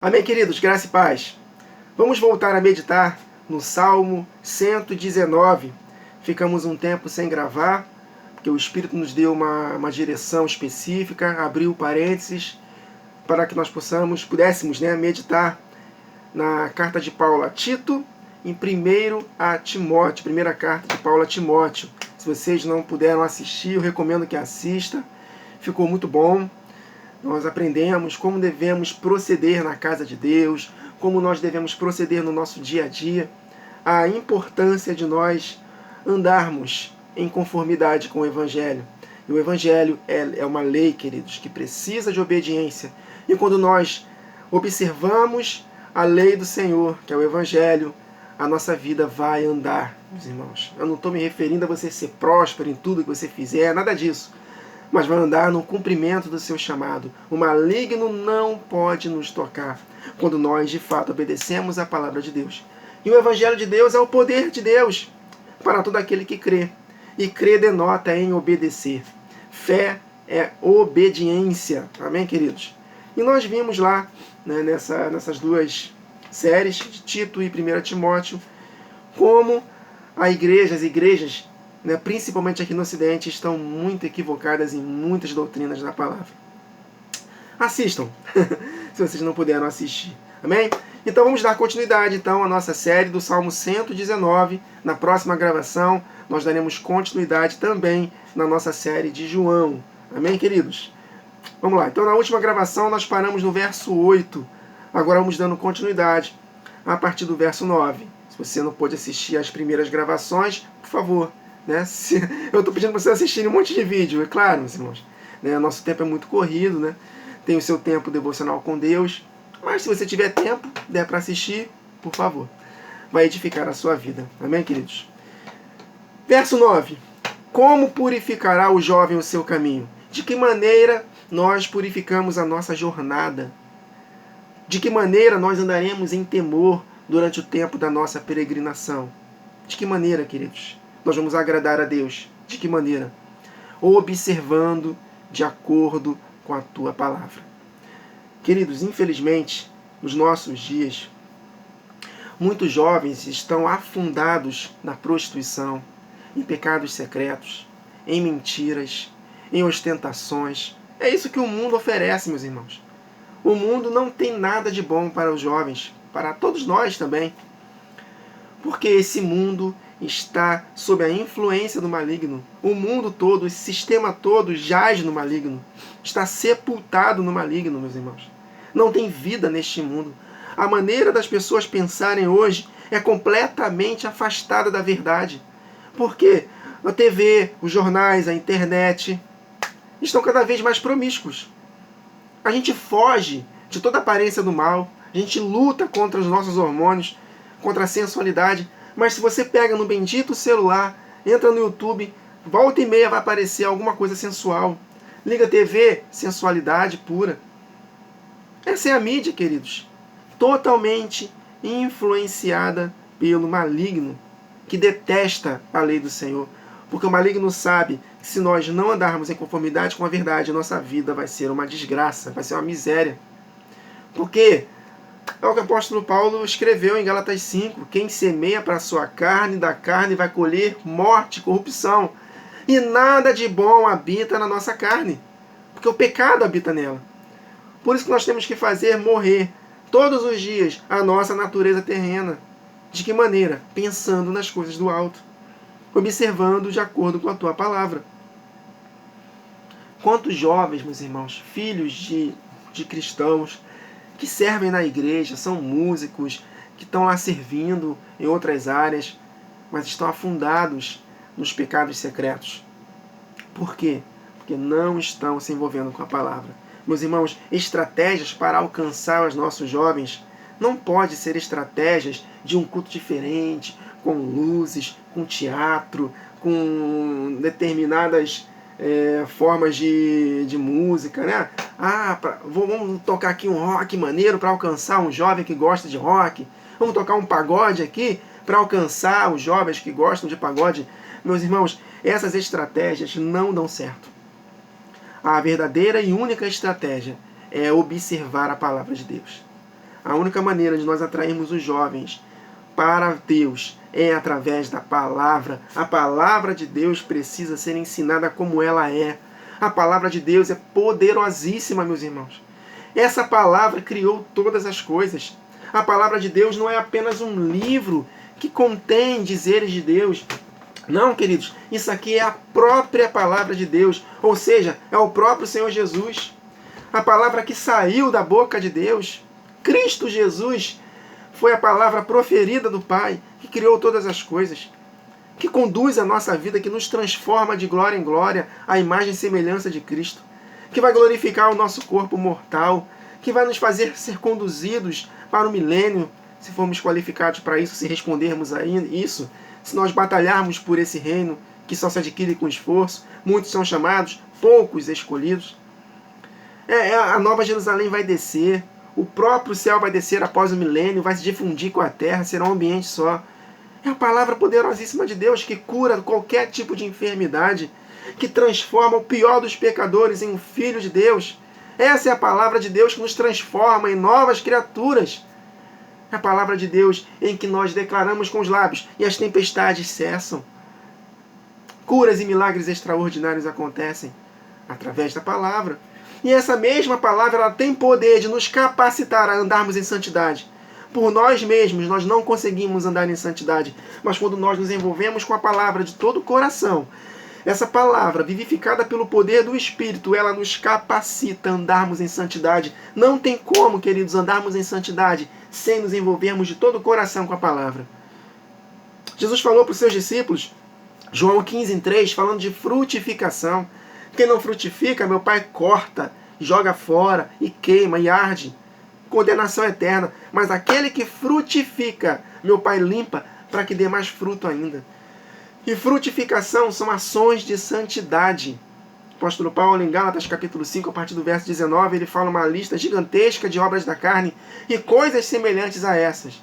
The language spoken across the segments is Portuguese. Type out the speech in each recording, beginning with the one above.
Amém, queridos? Graça e paz. Vamos voltar a meditar no Salmo 119. Ficamos um tempo sem gravar, porque o Espírito nos deu uma direção específica, abriu parênteses, para que nós pudéssemos meditar na carta de Paulo a Tito, em 1 a Timóteo, primeira carta de Paulo a Timóteo. Se vocês não puderam assistir, eu recomendo que assista. Ficou muito bom. Nós aprendemos como devemos proceder na casa de Deus, como nós devemos proceder no nosso dia a dia, a importância de nós andarmos em conformidade com o Evangelho. E o Evangelho é uma lei, queridos, que precisa de obediência. E quando nós observamos a lei do Senhor, que é o Evangelho, a nossa vida vai andar, meus irmãos. Eu não estou me referindo a você ser próspero em tudo que você fizer, nada disso. Mas vai andar no cumprimento do seu chamado. O maligno não pode nos tocar quando nós, de fato, obedecemos à palavra de Deus. E o Evangelho de Deus é o poder de Deus para todo aquele que crê. E crer denota em obedecer. Fé é obediência. Amém, queridos? E nós vimos lá, nessas duas séries, de Tito e 1 Timóteo, como as igrejas, principalmente aqui no Ocidente, estão muito equivocadas em muitas doutrinas da palavra. Assistam, se vocês não puderam assistir. Amém? Então vamos dar continuidade à nossa série do Salmo 119. Na próxima gravação, nós daremos continuidade também na nossa série de João. Amém, queridos? Vamos lá. Então na última gravação nós paramos no verso 8. Agora vamos dando continuidade a partir do verso 9. Se você não pôde assistir às primeiras gravações, por favor, eu estou pedindo para vocês assistirem um monte de vídeo, é claro, meus irmãos. Nosso tempo é muito corrido, tem o seu tempo devocional com Deus. Mas se você tiver tempo, der para assistir, por favor. Vai edificar a sua vida. Amém, queridos? Verso 9. Como purificará o jovem o seu caminho? De que maneira nós purificamos a nossa jornada? De que maneira nós andaremos em temor durante o tempo da nossa peregrinação? De que maneira, queridos? Nós vamos agradar a Deus. De que maneira? Observando de acordo com a tua palavra. Queridos, infelizmente, nos nossos dias, muitos jovens estão afundados na prostituição, em pecados secretos, em mentiras, em ostentações. É isso que o mundo oferece, meus irmãos. O mundo não tem nada de bom para os jovens, para todos nós também. Porque esse mundo está sob a influência do maligno. O mundo todo, esse sistema todo jaz no maligno. Está sepultado no maligno, meus irmãos. Não tem vida neste mundo. A maneira das pessoas pensarem hoje é completamente afastada da verdade. Porque a TV, os jornais, a internet estão cada vez mais promíscuos. A gente foge de toda a aparência do mal. A gente luta contra os nossos hormônios, contra a sensualidade. Mas se você pega no bendito celular, entra no YouTube, volta e meia vai aparecer alguma coisa sensual. Liga a TV, sensualidade pura. Essa é a mídia, queridos. Totalmente influenciada pelo maligno, que detesta a lei do Senhor. Porque o maligno sabe que se nós não andarmos em conformidade com a verdade, nossa vida vai ser uma desgraça, vai ser uma miséria. Porque é o que o apóstolo Paulo escreveu em Gálatas 5. Quem semeia para a sua carne, da carne vai colher morte, corrupção. E nada de bom habita na nossa carne. Porque o pecado habita nela. Por isso que nós temos que fazer morrer todos os dias a nossa natureza terrena. De que maneira? Pensando nas coisas do alto. Observando de acordo com a tua palavra. Quantos jovens, meus irmãos, filhos de cristãos, que servem na igreja, são músicos, que estão lá servindo em outras áreas, mas estão afundados nos pecados secretos. Por quê? Porque não estão se envolvendo com a palavra. Meus irmãos, estratégias para alcançar os nossos jovens não pode ser estratégias de um culto diferente, com luzes, com teatro, com determinadas formas de música, vamos tocar aqui um rock maneiro para alcançar um jovem que gosta de rock. Vamos tocar um pagode aqui para alcançar os jovens que gostam de pagode. Meus irmãos, essas estratégias não dão certo. A verdadeira e única estratégia é observar a palavra de Deus. A única maneira de nós atrairmos os jovens para Deus é através da palavra. A palavra de Deus precisa ser ensinada como ela é. A palavra de Deus é poderosíssima, meus irmãos. Essa palavra criou todas as coisas. A palavra de Deus não é apenas um livro que contém dizeres de Deus. Não, queridos, isso aqui é a própria palavra de Deus, ou seja, é o próprio Senhor Jesus. A palavra que saiu da boca de Deus, Cristo Jesus, foi a palavra proferida do Pai, que criou todas as coisas, que conduz a nossa vida, que nos transforma de glória em glória à imagem e semelhança de Cristo, que vai glorificar o nosso corpo mortal, que vai nos fazer ser conduzidos para o milênio, se formos qualificados para isso, se respondermos a isso, se nós batalharmos por esse reino, que só se adquire com esforço. Muitos são chamados, poucos escolhidos. A Nova Jerusalém vai descer, o próprio céu vai descer após o milênio, vai se difundir com a terra, será um ambiente só. É a palavra poderosíssima de Deus que cura qualquer tipo de enfermidade, que transforma o pior dos pecadores em um filho de Deus. Essa é a palavra de Deus que nos transforma em novas criaturas. É a palavra de Deus em que nós declaramos com os lábios e as tempestades cessam. Curas e milagres extraordinários acontecem através da palavra. E essa mesma palavra ela tem poder de nos capacitar a andarmos em santidade. Por nós mesmos, nós não conseguimos andar em santidade. Mas quando nós nos envolvemos com a palavra de todo o coração, essa palavra, vivificada pelo poder do Espírito, ela nos capacita a andarmos em santidade. Não tem como, queridos, andarmos em santidade sem nos envolvermos de todo o coração com a palavra. Jesus falou para os seus discípulos, João 15:3, falando de frutificação. Quem não frutifica, meu Pai corta, joga fora e queima e arde. Condenação eterna. Mas aquele que frutifica, meu Pai limpa para que dê mais fruto ainda. E frutificação são ações de santidade. O apóstolo Paulo, em Gálatas capítulo 5, a partir do verso 19, ele fala uma lista gigantesca de obras da carne e coisas semelhantes a essas.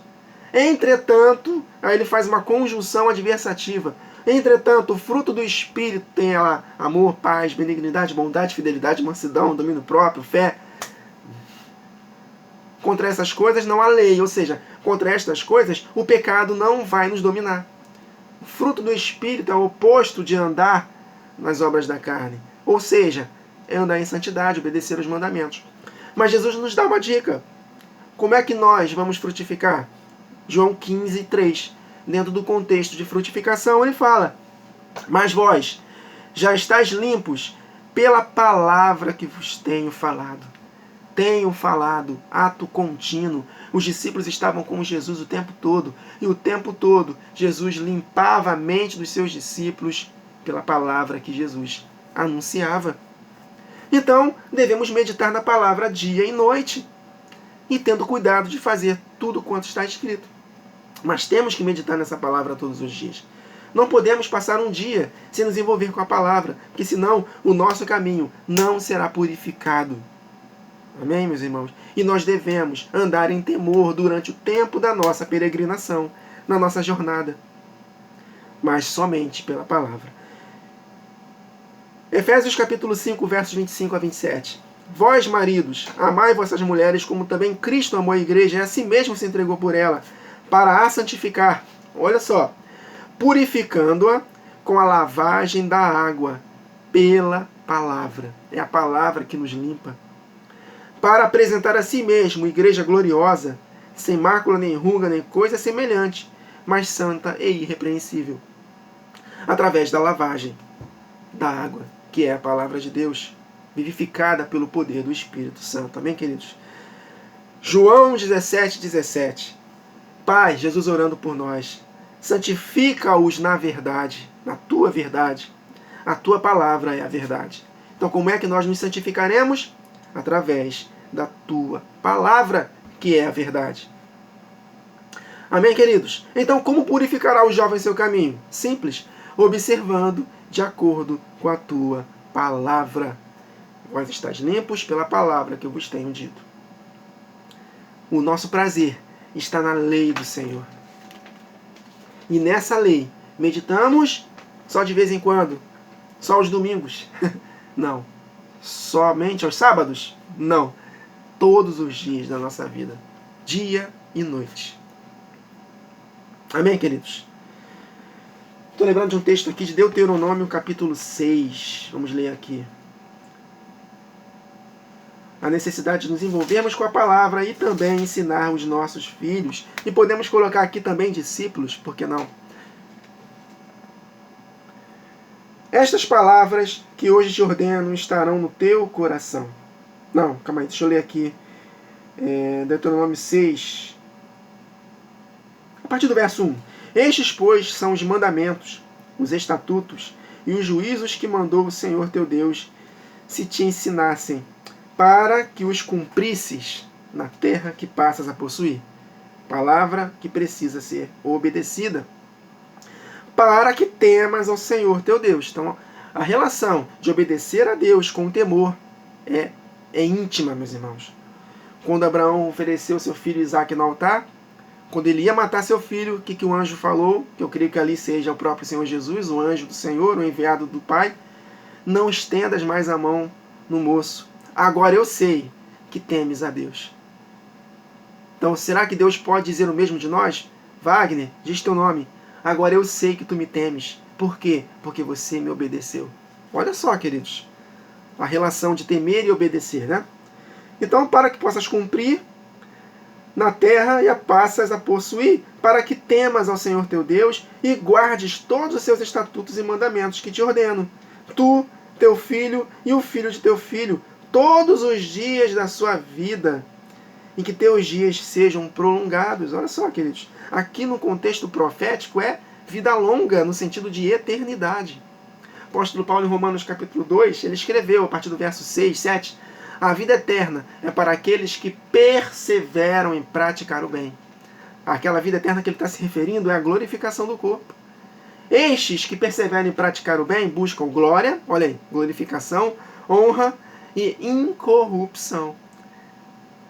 Entretanto, aí ele faz uma conjunção adversativa. Entretanto, o fruto do Espírito tem lá amor, paz, benignidade, bondade, fidelidade, mansidão, domínio próprio, fé. Contra essas coisas não há lei, ou seja, contra estas coisas o pecado não vai nos dominar. O fruto do Espírito é o oposto de andar nas obras da carne. Ou seja, é andar em santidade, obedecer aos mandamentos. Mas Jesus nos dá uma dica. Como é que nós vamos frutificar? João 15:3. Dentro do contexto de frutificação, ele fala: mas vós já estáis limpos pela palavra que vos tenho falado. Tenho falado, ato contínuo. Os discípulos estavam com Jesus o tempo todo. E o tempo todo, Jesus limpava a mente dos seus discípulos pela palavra que Jesus anunciava. Então, devemos meditar na palavra dia e noite. E tendo cuidado de fazer tudo quanto está escrito. Mas temos que meditar nessa palavra todos os dias. Não podemos passar um dia sem nos envolver com a palavra, porque senão o nosso caminho não será purificado. Amém, meus irmãos? E nós devemos andar em temor durante o tempo da nossa peregrinação, na nossa jornada. Mas somente pela palavra. Efésios capítulo 5, versos 25 a 27. Vós, maridos, amai vossas mulheres como também Cristo amou a igreja e a si mesmo se entregou por ela, para a santificar. Olha só. Purificando-a com a lavagem da água pela palavra. É a palavra que nos limpa. Para apresentar a si mesmo igreja gloriosa, sem mácula, nem ruga, nem coisa semelhante, mas santa e irrepreensível. Através da lavagem da água, que é a palavra de Deus, vivificada pelo poder do Espírito Santo. Amém, queridos? João 17:17. Pai, Jesus orando por nós, santifica-os na verdade, na tua verdade. A tua palavra é a verdade. Então, como é que nós nos santificaremos? Através da tua palavra, que é a verdade. Amém, queridos? Então, como purificará o jovem seu caminho? Simples, observando de acordo com a tua palavra. Vós estáis limpos pela palavra que eu vos tenho dito. O nosso prazer está na lei do Senhor. E nessa lei, meditamos só de vez em quando? Só aos domingos? Não. Somente aos sábados? Não. Todos os dias da nossa vida. dia e noite. Amém, queridos? Estou lembrando de um texto aqui de Deuteronômio, capítulo 6. Vamos ler aqui. A necessidade de nos envolvermos com a palavra e também ensinar os nossos filhos. E podemos colocar aqui também discípulos, por que não? Estas palavras que hoje te ordeno estarão no teu coração. Não, calma aí, deixa eu ler aqui. Deuteronômio 6. A partir do verso 1. Estes, pois, são os mandamentos, os estatutos e os juízos que mandou o Senhor teu Deus se te ensinassem, para que os cumprisses na terra que passas a possuir. Palavra que precisa ser obedecida. Para que temas ao Senhor teu Deus. Então, a relação de obedecer a Deus com temor é íntima, meus irmãos. Quando Abraão ofereceu seu filho Isaque no altar, quando ele ia matar seu filho, o que o anjo falou? Que eu creio que ali seja o próprio Senhor Jesus, o anjo do Senhor, o enviado do Pai. Não estendas mais a mão no moço. Agora eu sei que temes a Deus. Então, será que Deus pode dizer o mesmo de nós? Wagner, diz teu nome. Agora eu sei que tu me temes. Por quê? Porque você me obedeceu. Olha só, queridos. A relação de temer e obedecer, né? Então, para que possas cumprir na terra e a passas a possuir, para que temas ao Senhor teu Deus e guardes todos os seus estatutos e mandamentos que te ordeno. Tu, teu filho e o filho de teu filho, todos os dias da sua vida, e que teus dias sejam prolongados. Olha só, queridos. Aqui no contexto profético é vida longa, no sentido de eternidade. O apóstolo Paulo, em Romanos capítulo 2, ele escreveu, a partir do verso 6, 7, a vida eterna é para aqueles que perseveram em praticar o bem. Aquela vida eterna que ele está se referindo é a glorificação do corpo. Estes que perseveram em praticar o bem buscam glória, olha aí, glorificação, honra e incorrupção.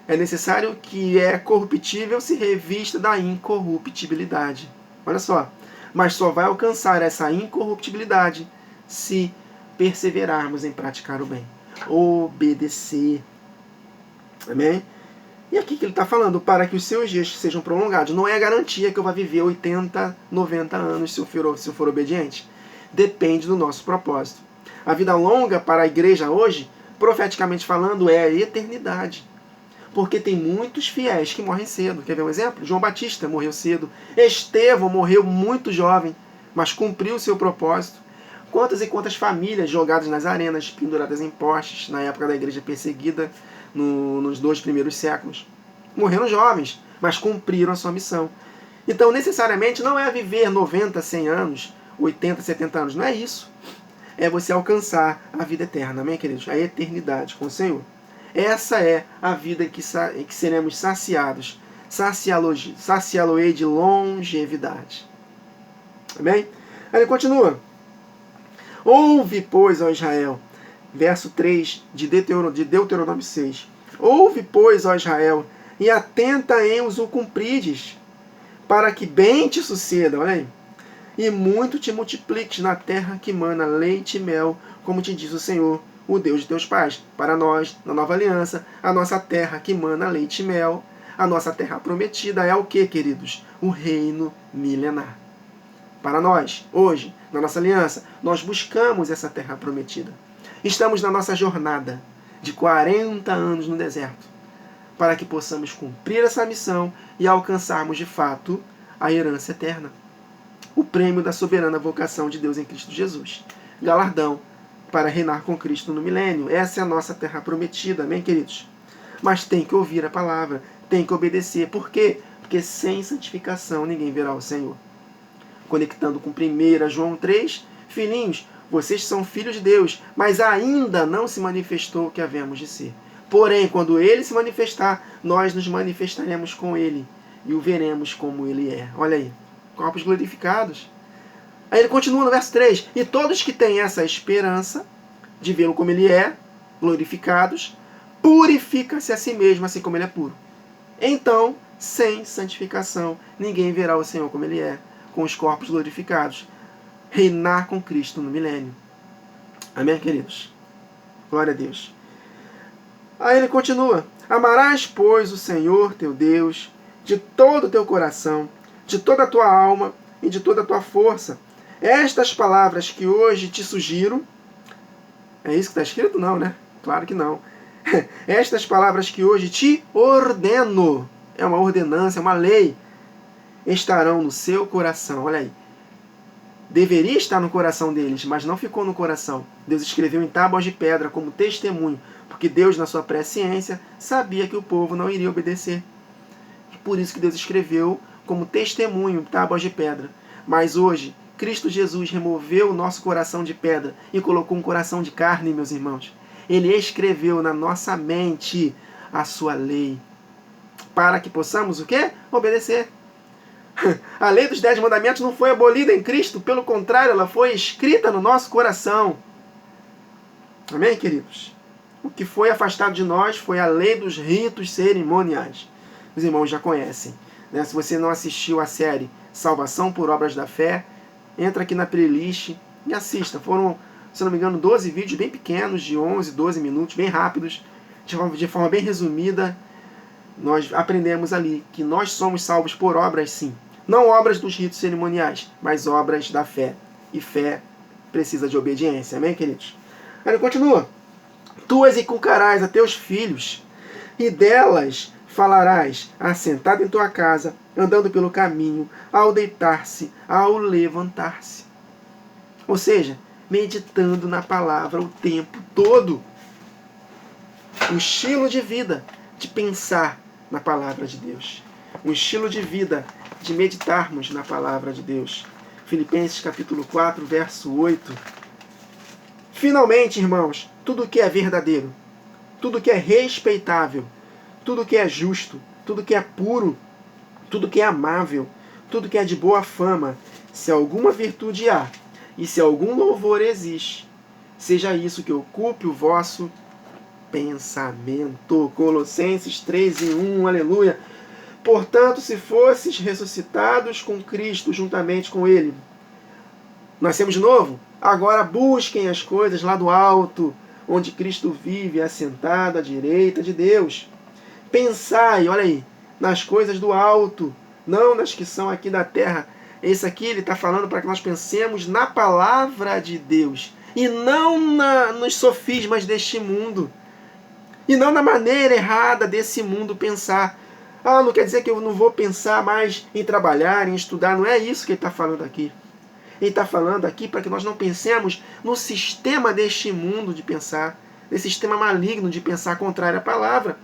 É necessário que é corruptível se revista da incorruptibilidade. Olha só, mas só vai alcançar essa incorruptibilidade se perseverarmos em praticar o bem. Obedecer. Amém? E aqui que ele está falando, para que os seus dias sejam prolongados. Não é garantia que eu vá viver 80, 90 anos se eu for obediente. Depende do nosso propósito. A vida longa para a igreja hoje, profeticamente falando, é a eternidade. Porque tem muitos fiéis que morrem cedo. Quer ver um exemplo? João Batista morreu cedo. Estevão morreu muito jovem, mas cumpriu o seu propósito. Quantas e quantas famílias jogadas nas arenas, penduradas em postes, na época da igreja perseguida, nos 2 primeiros séculos. Morreram jovens, mas cumpriram a sua missão. Então, necessariamente, não é viver 90, 100 anos, 80, 70 anos. Não é isso. É você alcançar a vida eterna, amém, queridos? A eternidade com o Senhor. Essa é a vida em que seremos saciados. Saciá-lo-ei de longevidade. Amém? Aí ele continua. Ouve, pois, ó Israel. Verso 3 de Deuteronômio 6. Ouve, pois, ó Israel, e atenta em os o cumprides, para que bem te suceda, olha aí, e muito te multipliques na terra que mana leite e mel, como te diz o Senhor, o Deus de teus pais. Para nós, na nova aliança, a nossa terra que mana leite e mel, a nossa terra prometida é o que, queridos? O reino milenar. Para nós, hoje, na nossa aliança, nós buscamos essa terra prometida. Estamos na nossa jornada de 40 anos no deserto, para que possamos cumprir essa missão e alcançarmos de fato a herança eterna. O prêmio da soberana vocação de Deus em Cristo Jesus. Galardão para reinar com Cristo no milênio. Essa é a nossa terra prometida, amém, queridos? Mas tem que ouvir a palavra, tem que obedecer. Por quê? Porque sem santificação ninguém verá o Senhor. Conectando com 1 João 3, filhinhos, vocês são filhos de Deus, mas ainda não se manifestou o que havemos de ser. Porém, quando ele se manifestar, nós nos manifestaremos com ele e o veremos como ele é. Olha aí, corpos glorificados. Aí ele continua no verso 3. E todos que têm essa esperança de vê-lo como ele é, glorificados, purifica-se a si mesmo, assim como ele é puro. Então, sem santificação, ninguém verá o Senhor como ele é, com os corpos glorificados. Reinar com Cristo no milênio. Amém, queridos? Glória a Deus. Aí ele continua. Amarás, pois, o Senhor teu Deus de todo o teu coração, de toda a tua alma e de toda a tua força. Estas palavras que hoje te sugiro, é isso que está escrito? Não, né? Claro que não. Estas palavras que hoje te ordeno, é uma ordenança, é uma lei, estarão no seu coração. Olha aí. Deveria estar no coração deles, mas não ficou no coração. Deus escreveu em tábuas de pedra como testemunho, porque Deus, na sua presciência, sabia que o povo não iria obedecer. E por isso que Deus escreveu como testemunho tábuas de pedra. Mas hoje, Cristo Jesus removeu o nosso coração de pedra e colocou um coração de carne, meus irmãos. Ele escreveu na nossa mente a sua lei, para que possamos o quê? Obedecer. A lei dos 10 mandamentos não foi abolida em Cristo, pelo contrário, ela foi escrita no nosso coração. Amém, queridos? O que foi afastado de nós foi a lei dos ritos cerimoniais. Os irmãos já conhecem, né? Se você não assistiu a série Salvação por Obras da Fé, entra aqui na playlist e assista. Foram, se não me engano, 12 vídeos bem pequenos, de 11, 12 minutos, bem rápidos, de forma bem resumida. Nós aprendemos ali que nós somos salvos por obras, sim. Não obras dos ritos cerimoniais, mas obras da fé. E fé precisa de obediência. Amém, queridos? Aí ele continua. Tu as inculcarás a teus filhos, e delas falarás, assentado em tua casa, andando pelo caminho, ao deitar-se, ao levantar-se. Ou seja, meditando na palavra o tempo todo. Um estilo de vida de pensar na palavra de Deus. Um estilo de vida de meditarmos na palavra de Deus. Filipenses capítulo 4, verso 8. Finalmente, irmãos, tudo que é verdadeiro, tudo que é respeitável, tudo que é justo, tudo que é puro, tudo que é amável, tudo que é de boa fama, se alguma virtude há, e se algum louvor existe, seja isso que ocupe o vosso pensamento. Colossenses 3:1, aleluia. Portanto, se fosses ressuscitados com Cristo, juntamente com Ele, nascemos de novo? Agora busquem as coisas lá do alto, onde Cristo vive, assentado à direita de Deus. Pensai, olha aí, nas coisas do alto, não nas que são aqui da terra. Esse aqui ele está falando para que nós pensemos na palavra de Deus, e não nos sofismas deste mundo, e não na maneira errada desse mundo pensar. Ah, não quer dizer que eu não vou pensar mais em trabalhar, em estudar. Não é isso que ele está falando aqui. Ele está falando aqui para que nós não pensemos no sistema deste mundo de pensar, desse sistema maligno de pensar contrário à palavra.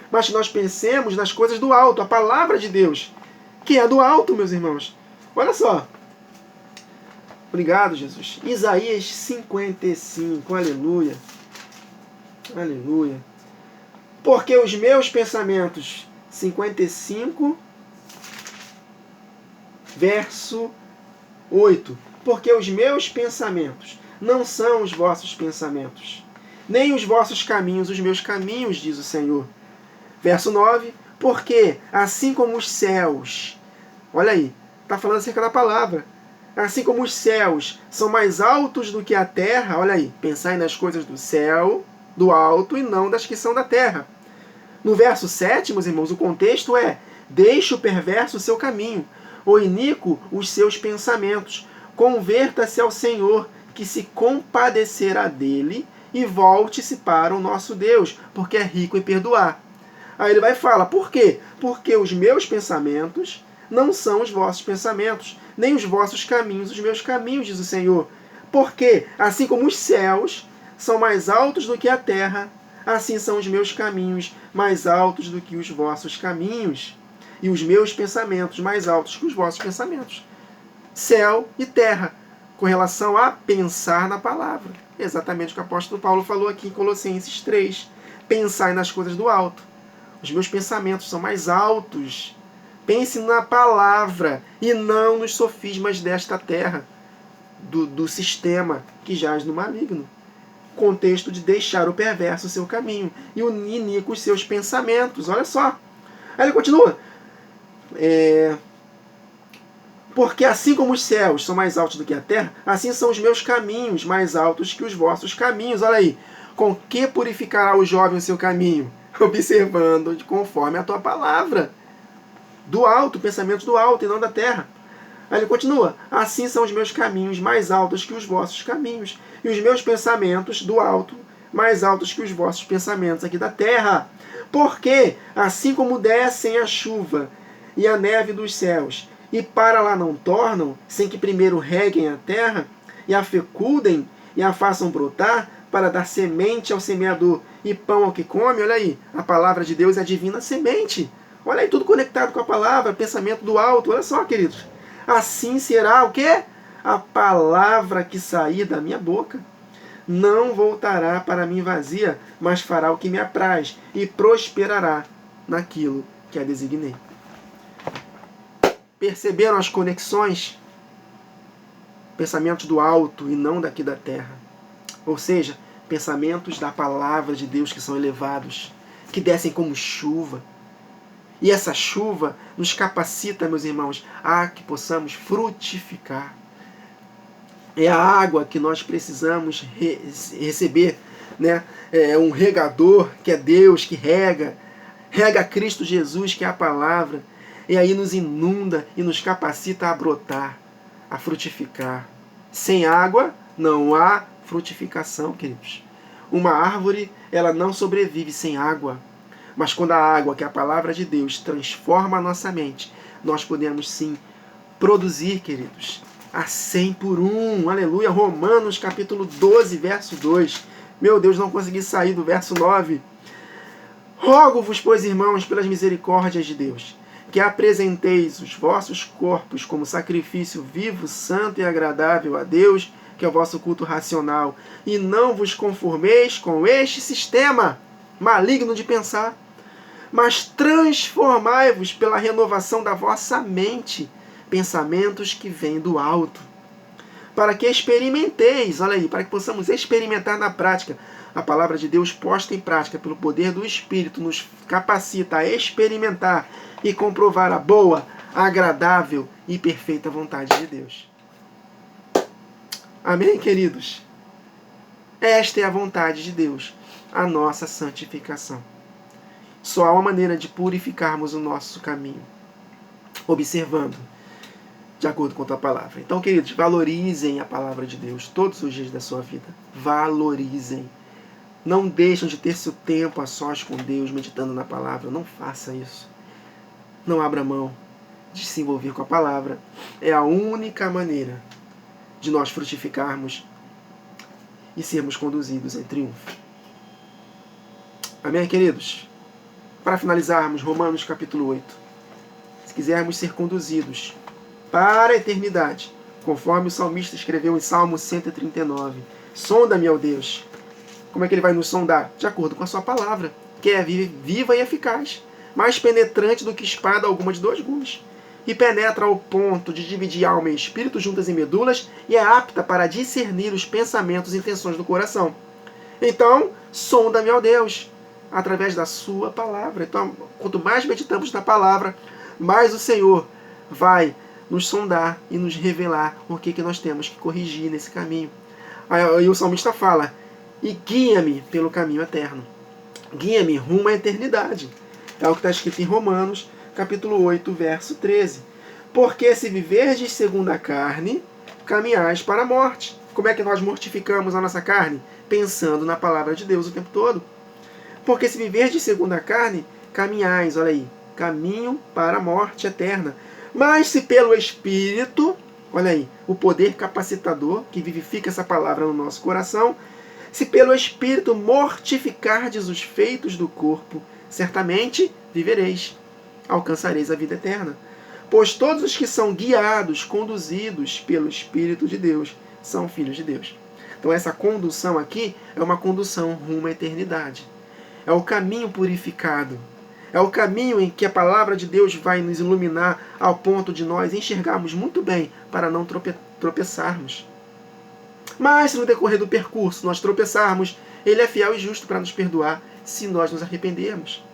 Mas que nós pensemos nas coisas do alto, a palavra de Deus, que é do alto, meus irmãos. Olha só. Obrigado, Jesus. Isaías 55, aleluia. Aleluia. Porque os meus pensamentos, 55, verso 8. Porque os meus pensamentos não são os vossos pensamentos, nem os vossos caminhos, os meus caminhos, diz o Senhor. Verso 9. Porque assim como os céus, olha aí, está falando acerca da palavra, assim como os céus são mais altos do que a terra, olha aí, pensai nas coisas do céu, do alto, e não das que são da terra. No verso 7, meus irmãos, o contexto é: deixe o perverso o seu caminho, o iníquo os seus pensamentos. Converta-se ao Senhor, que se compadecerá dele, e volte-se para o nosso Deus, porque é rico em perdoar. Aí ele vai falar, por quê? Porque os meus pensamentos não são os vossos pensamentos, nem os vossos caminhos os meus caminhos, diz o Senhor. Porque, assim como os céus são mais altos do que a terra, assim são os meus caminhos mais altos do que os vossos caminhos, e os meus pensamentos mais altos que os vossos pensamentos. Céu e terra, com relação a pensar na palavra. Exatamente o que o apóstolo Paulo falou aqui em Colossenses 3. Pensai nas coisas do alto. Os meus pensamentos são mais altos. Pense na palavra e não nos sofismas desta terra, do sistema que jaz no maligno. Contexto de deixar o perverso o seu caminho e o iníquo os seus pensamentos. Olha só. Aí ele continua. Porque assim como os céus são mais altos do que a terra, assim são os meus caminhos mais altos que os vossos caminhos. Olha aí. Com que purificará o jovem o seu caminho? observando conforme a tua palavra. Do alto, pensamentos do alto e não da terra. Aí ele continua: assim são os meus caminhos mais altos que os vossos caminhos, e os meus pensamentos do alto mais altos que os vossos pensamentos aqui da terra. Porque, assim como descem a chuva e a neve dos céus, e para lá não tornam, sem que primeiro reguem a terra, e a fecundem, e a façam brotar, para dar semente ao semeador e pão ao que come, olha aí, a palavra de Deus é a divina semente. Olha aí, tudo conectado com a palavra, pensamento do alto. Olha só, queridos. Assim será o quê? A palavra que sair da minha boca. Não voltará para mim vazia, mas fará o que me apraz e prosperará naquilo que a designei. Perceberam as conexões? Pensamentos do alto e não daqui da terra. Ou seja, pensamentos da palavra de Deus que são elevados, que descem como chuva. E essa chuva nos capacita, meus irmãos, a que possamos frutificar. É a água que nós precisamos receber, né? É um regador, que é Deus, que rega Cristo Jesus, que é a palavra, e aí nos inunda e nos capacita a brotar, a frutificar. Sem água não há frutificação, queridos. Uma árvore, ela não sobrevive sem água. Mas quando a água, que é a palavra de Deus, transforma a nossa mente, nós podemos sim produzir, queridos, a 100 por 1. Aleluia. Romanos capítulo 12, verso 2. Meu Deus, não consegui sair do verso 9. Rogo-vos, pois, irmãos, pelas misericórdias de Deus, que apresenteis os vossos corpos como sacrifício vivo, santo e agradável a Deus, que é o vosso culto racional, e não vos conformeis com este sistema maligno de pensar, mas transformai-vos pela renovação da vossa mente, pensamentos que vêm do alto, para que experimenteis, olha aí, para que possamos experimentar na prática. A palavra de Deus posta em prática pelo poder do Espírito nos capacita a experimentar e comprovar a boa, agradável e perfeita vontade de Deus. Amém, queridos? Esta é a vontade de Deus, a nossa santificação. Só há uma maneira de purificarmos o nosso caminho, observando de acordo com a tua palavra. Então, queridos, valorizem a palavra de Deus todos os dias da sua vida. Valorizem. Não deixem de ter seu tempo a sós com Deus, meditando na palavra. Não faça isso. Não abra mão de se envolver com a palavra. É a única maneira de nós frutificarmos e sermos conduzidos em triunfo. Amém, queridos? Para finalizarmos, Romanos capítulo 8. Se quisermos ser conduzidos para a eternidade, conforme o salmista escreveu em Salmo 139. Sonda-me, ó Deus. Como é que ele vai nos sondar? De acordo com a sua palavra, que é viva e eficaz, mais penetrante do que espada alguma de 2 gumes, e penetra ao ponto de dividir alma e espírito, juntas e medulas, e é apta para discernir os pensamentos e intenções do coração. Então, sonda-me, ó Deus, através da sua palavra. Então, quanto mais meditamos na palavra, mais o Senhor vai nos sondar e nos revelar o que nós temos que corrigir nesse caminho. Aí o salmista fala: e guia-me pelo caminho eterno. Guia-me rumo à eternidade. É o que está escrito em Romanos, capítulo 8, verso 13. Porque se viverdes segundo a carne, caminhais para a morte. Como é que nós mortificamos a nossa carne? Pensando na palavra de Deus o tempo todo. Porque se viverdes segundo a carne, caminhais, olha aí, caminho para a morte eterna. Mas se pelo Espírito, olha aí, o poder capacitador que vivifica essa palavra no nosso coração, se pelo Espírito mortificardes os feitos do corpo, certamente vivereis, alcançareis a vida eterna. Pois todos os que são guiados, conduzidos pelo Espírito de Deus, são filhos de Deus. Então essa condução aqui é uma condução rumo à eternidade. É o caminho purificado. É o caminho em que a palavra de Deus vai nos iluminar ao ponto de nós enxergarmos muito bem para não tropeçarmos. Mas se no decorrer do percurso nós tropeçarmos, Ele é fiel e justo para nos perdoar se nós nos arrependermos.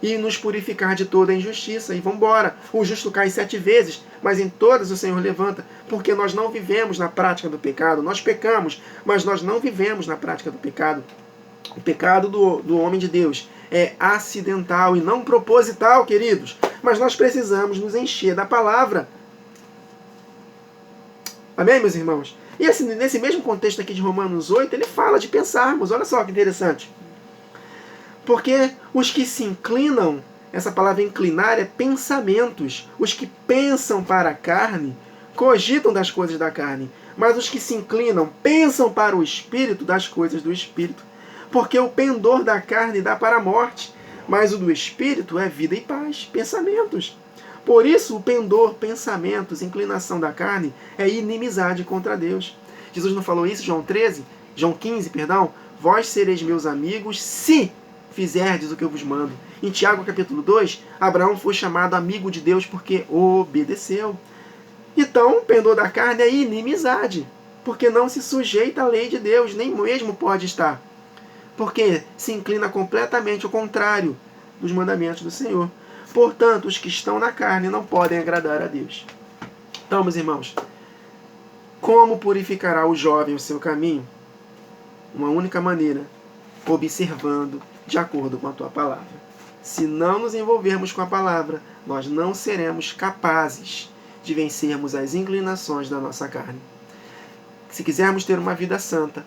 E nos purificar de toda a injustiça. E vamos embora. O justo cai 7 vezes, mas em todas o Senhor levanta. Porque nós não vivemos na prática do pecado. Nós pecamos, mas nós não vivemos na prática do pecado. O pecado do homem de Deus é acidental e não proposital, queridos. Mas nós precisamos nos encher da palavra. Amém, meus irmãos? E nesse mesmo contexto aqui de Romanos 8, ele fala de pensarmos. Olha só que interessante. Porque os que se inclinam, essa palavra inclinar é pensamentos. Os que pensam para a carne, cogitam das coisas da carne. Mas os que se inclinam, pensam para o Espírito, das coisas do Espírito. Porque o pendor da carne dá para a morte, mas o do Espírito é vida e paz, pensamentos. Por isso, o pendor, pensamentos, inclinação da carne é inimizade contra Deus. Jesus não falou isso, João 15, Vós sereis meus amigos se fizerdes o que eu vos mando. Em Tiago capítulo 2, Abraão foi chamado amigo de Deus porque obedeceu. Então, o pendor da carne é inimizade, porque não se sujeita à lei de Deus, nem mesmo pode estar. Porque se inclina completamente ao contrário dos mandamentos do Senhor. Portanto, os que estão na carne não podem agradar a Deus. Então, meus irmãos, como purificará o jovem o seu caminho? Uma única maneira, observando de acordo com a tua palavra. Se não nos envolvermos com a palavra, nós não seremos capazes de vencermos as inclinações da nossa carne. Se quisermos ter uma vida santa,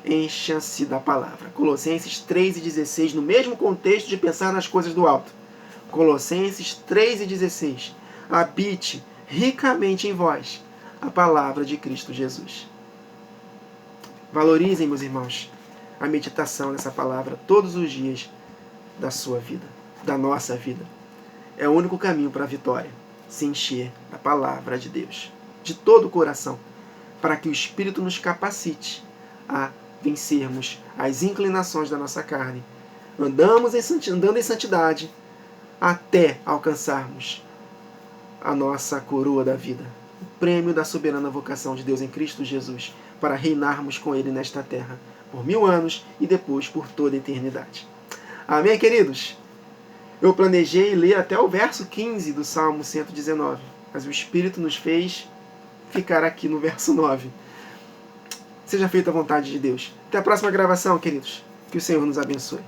encha-se da palavra. Colossenses 3:16, no mesmo contexto de pensar nas coisas do alto. Colossenses 3:16. Habite ricamente em vós a palavra de Cristo Jesus. Valorizem, meus irmãos, a meditação dessa palavra todos os dias da sua vida, da nossa vida. É o único caminho para a vitória. Se encher da palavra de Deus, de todo o coração, para que o Espírito nos capacite a vencermos as inclinações da nossa carne, andando em santidade, até alcançarmos a nossa coroa da vida, o prêmio da soberana vocação de Deus em Cristo Jesus, para reinarmos com Ele nesta terra, por 1000 anos e depois por toda a eternidade. Amém, queridos? Eu planejei ler até o verso 15 do Salmo 119, mas o Espírito nos fez ficar aqui no verso 9. Seja feita a vontade de Deus. Até a próxima gravação, queridos. Que o Senhor nos abençoe.